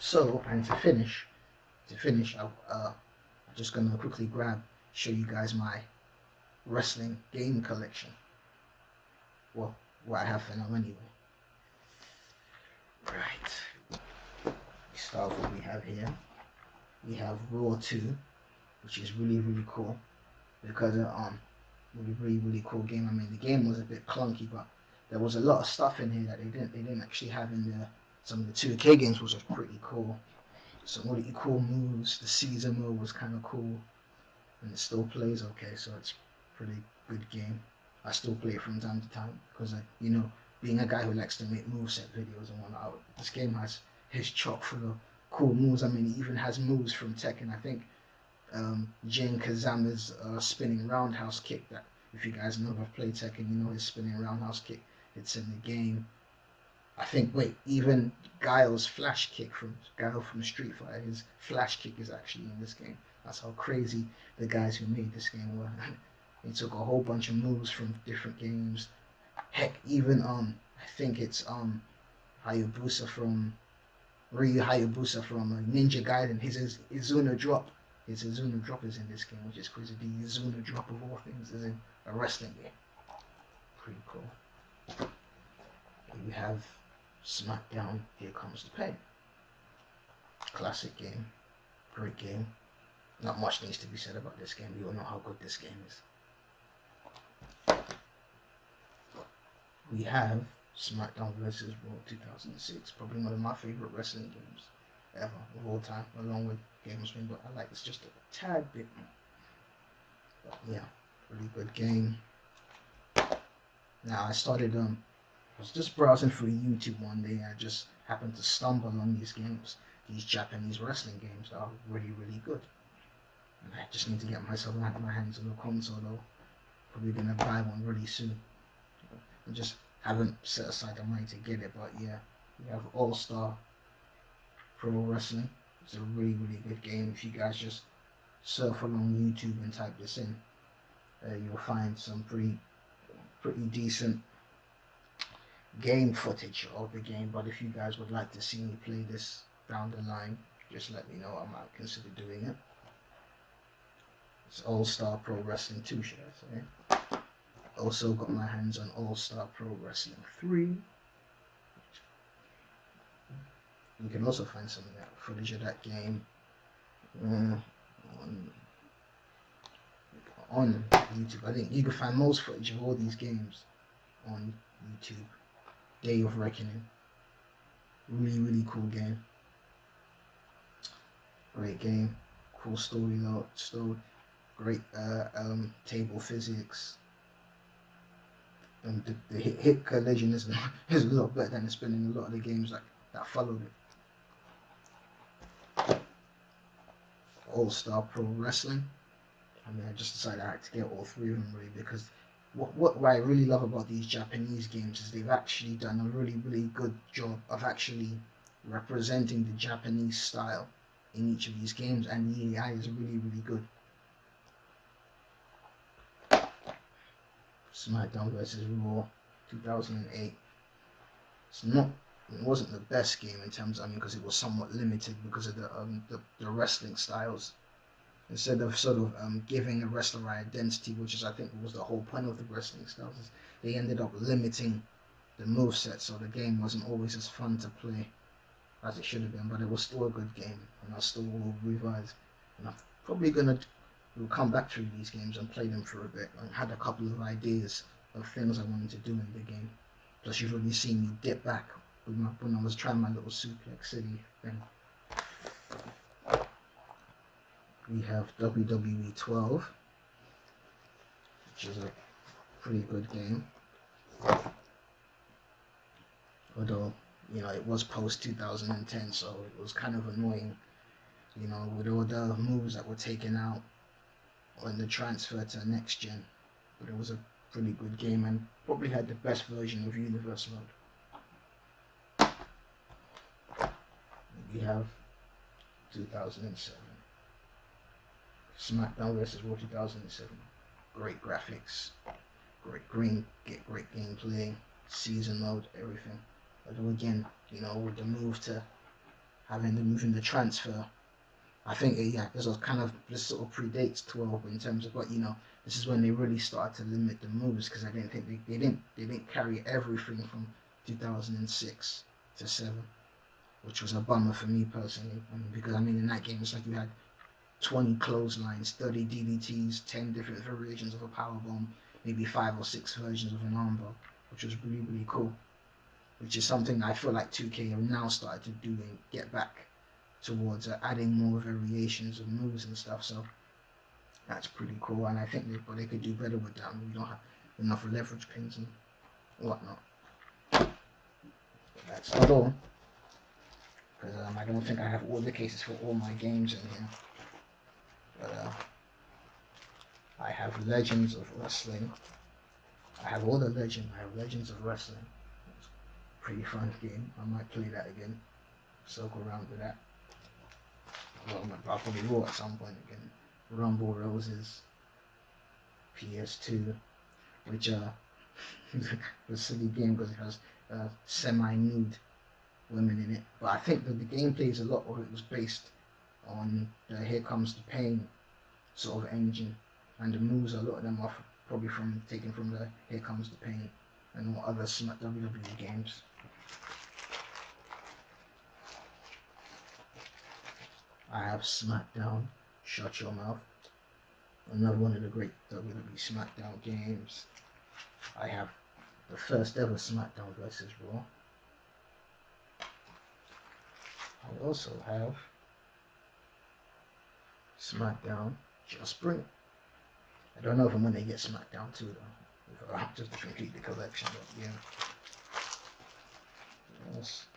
So, and to finish, I'm just gonna quickly show you guys my wrestling game collection. Well, what I have for now anyway. Right. We start with what we have here. We have Raw 2, which is really cool because really cool game. I mean, the game was a bit clunky, but there was a lot of stuff in here that they didn't actually have in the some of the 2K games, which was pretty cool. Some really cool moves. The season mode was kind of cool, and it still plays okay, so it's pretty good game. I still play it from time to time because being a guy who likes to make moveset videos and whatnot, this game has his chock full of cool moves. I mean, it even has moves from Tekken. I think Jin Kazama's spinning roundhouse kick. That if you guys know have played Tekken, you know his spinning roundhouse kick. It's in the game. I think even Guile from Street Fighter, his flash kick is actually in this game. That's how crazy the guys who made this game were. They took a whole bunch of moves from different games. Heck, even I think it's Hayabusa from Ryu Hayabusa from Ninja Gaiden. His Izuna drop. His Izuna drop is in this game, which is crazy. The Izuna drop of all things is in a wrestling game. Pretty cool. We have SmackDown, Here Comes the Pain. Classic game. Great game. Not much needs to be said about this game. We all know how good this game is. We have SmackDown vs. Raw 2006. Probably one of my favorite wrestling games ever of all time, along with Game of Thrones, but I like this just a tad bit more. But yeah, pretty good game. Now I was just browsing through YouTube one day and I just happened to stumble on these games, these Japanese wrestling games that are really good. And I just need to get my hands on a console though. Probably gonna buy one really soon. I just haven't set aside the money to get it, but yeah, we have All Star Pro Wrestling. It's a really good game. If you guys just surf along YouTube and type this in, you'll find some pretty decent game footage of the game. But if you guys would like to see me play this down the line, just let me know. I might consider doing it. It's All Star Pro Wrestling 2, should I say. Also got my hands on All Star Pro Wrestling 3. You can also find some of that footage of that game on YouTube. I think you can find most footage of all these games on YouTube. Day of Reckoning. Really cool game. Great game. Cool story though. Great table physics. And the hit collision is a lot better than it's been in a lot of the games that followed it. All Star Pro Wrestling. I mean, I just decided I had to get all three of them really because what I really love about these Japanese games is they've actually done a really good job of actually representing the Japanese style in each of these games, and the AI is really good. SmackDown vs. Raw 2008. It wasn't the best game in terms of, because it was somewhat limited because of the wrestling styles. Instead of sort of giving a wrestler identity, which is I think was the whole point of the wrestling styles, they ended up limiting the moveset, so the game wasn't always as fun to play as it should have been, but it was still a good game, and I still will revise. And I'm probably we'll come back through these games and play them for a bit. I had a couple of ideas of things I wanted to do in the game. Plus you've already seen me dip back when I was trying my little Suplex City thing. We have WWE 12, which is a pretty good game. Although, it was post 2010, so it was kind of annoying, with all the moves that were taken out on the transfer to next gen. But it was a pretty good game and probably had the best version of Universe Mode. We have 2007. SmackDown vs. Raw 2007. Great graphics, great gameplay, season mode, everything. Although again, with the move to having the moving the transfer. I think this was kind of this sort of predates 12 in terms of, but this is when they really started to limit the moves, because I didn't think they didn't carry everything from 2006 to 7, which was a bummer for me personally. Because in that game it's like you had 20 clotheslines, 30 DDTs, 10 different variations of a power bomb, maybe 5 or 6 versions of an armbar, which was really really cool. Which is something I feel like 2K have now started to do and get back towards adding more variations of moves and stuff. So that's pretty cool, and I think they could do better with that. We don't have enough leverage pins and whatnot. That's not all, because I don't think I have all the cases for all my games in here. But I have Legends of Wrestling. I have all the Legends. I have Legends of Wrestling. It's a pretty fun game. I might play that again. Circle around with that. Well, I'll probably will at some point again. Rumble Roses, PS2, which was a silly game because it has semi-nude women in it. But I think that the gameplay is a lot of it was based on the Here Comes the Pain sort of engine, and the moves, a lot of them are probably taken from the Here Comes the Pain and all other WWE games. I have SmackDown, Shut Your Mouth, another one of the great WWE SmackDown games. I have the first ever SmackDown vs. Raw. I also have SmackDown Just Bring It. I don't know if I'm going to get SmackDown 2 though, just to complete the collection, but yeah. Yes.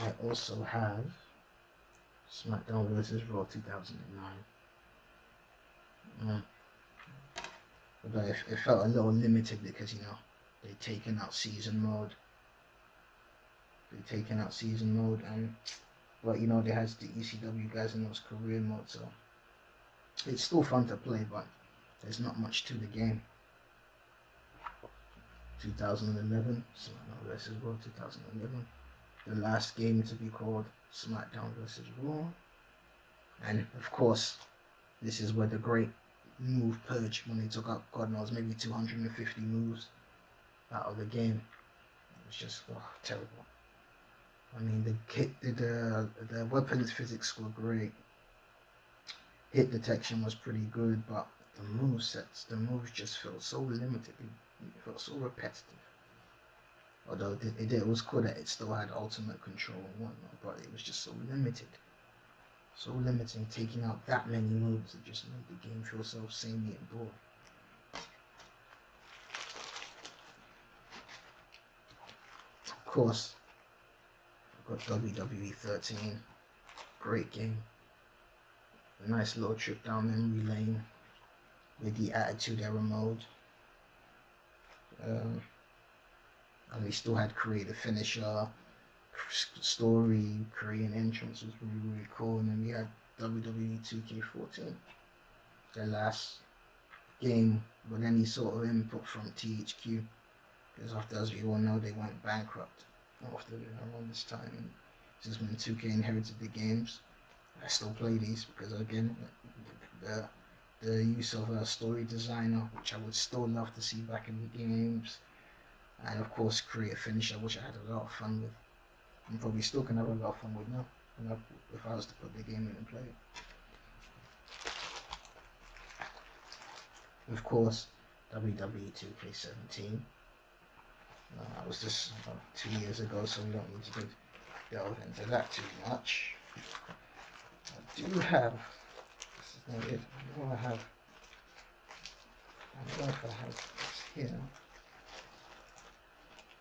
I also have SmackDown vs. Raw 2009. But it felt a little limited because they'd taken out season mode. But they had the ECW guys in those career mode, so it's still fun to play, but there's not much to the game. 2011, SmackDown vs. Raw 2011. The last game to be called SmackDown vs. Raw. And of course, this is where the great move purge, when they took out, God knows, maybe 250 moves out of the game. It was just terrible. The weapons physics were great. Hit detection was pretty good, but the moves just felt so limited. It felt so repetitive. Although it was cool that it still had ultimate control and whatnot, but it was just so limited. So limiting, taking out that many moves, it just made the game feel so samey and boring. Of course, I've got WWE 13, great game. A nice little trip down memory lane with the Attitude Era mode. And we still had creative finisher, story, Korean entrance was really really cool, and then we had WWE 2K14, the last game with any sort of input from THQ, because after, as we all know, they went bankrupt after around this time, and this is when 2K inherited the games. I still play these because, again, the use of a story designer, which I would still love to see back in the games, and of course creative finisher, which I had a lot of fun with. I'm probably still can have a lot of fun with now, if I was to put the game in and play it. Of course, WWE 2K17. That was just 2 years ago, so we don't need to delve into that too much. I do have, this is not it, I don't know if I have this here,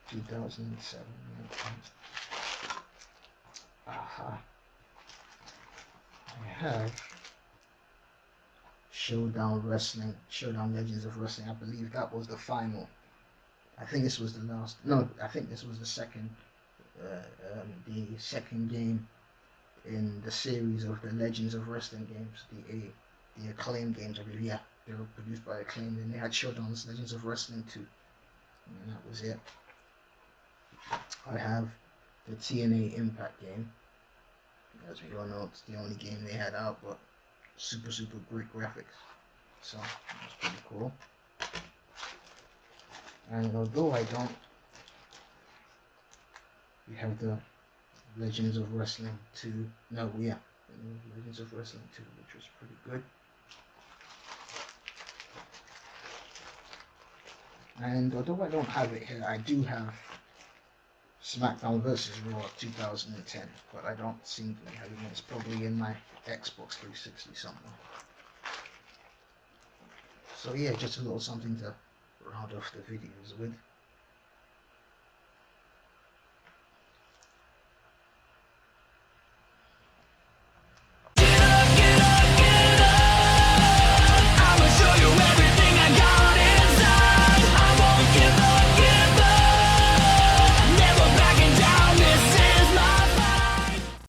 2007. Aha. I have Showdown Legends of Wrestling. I believe that was the final. I think this was the last. No, I think this was the second game in the series of the Legends of Wrestling games, the Acclaim games. I believe, yeah, they were produced by Acclaim. Then they had Showdown's Legends of Wrestling 2, and that was it. I have the TNA Impact game. As we all know, it's the only game they had out, but super great graphics. So that's pretty cool. And although I don't, we have the Legends of Wrestling 2. No, yeah, Legends of Wrestling 2, which was pretty good. And although I don't have it here, I do have SmackDown vs. Raw 2010, but I don't seem to be having it. It's probably in my Xbox 360 somewhere. So yeah, just a little something to round off the videos with.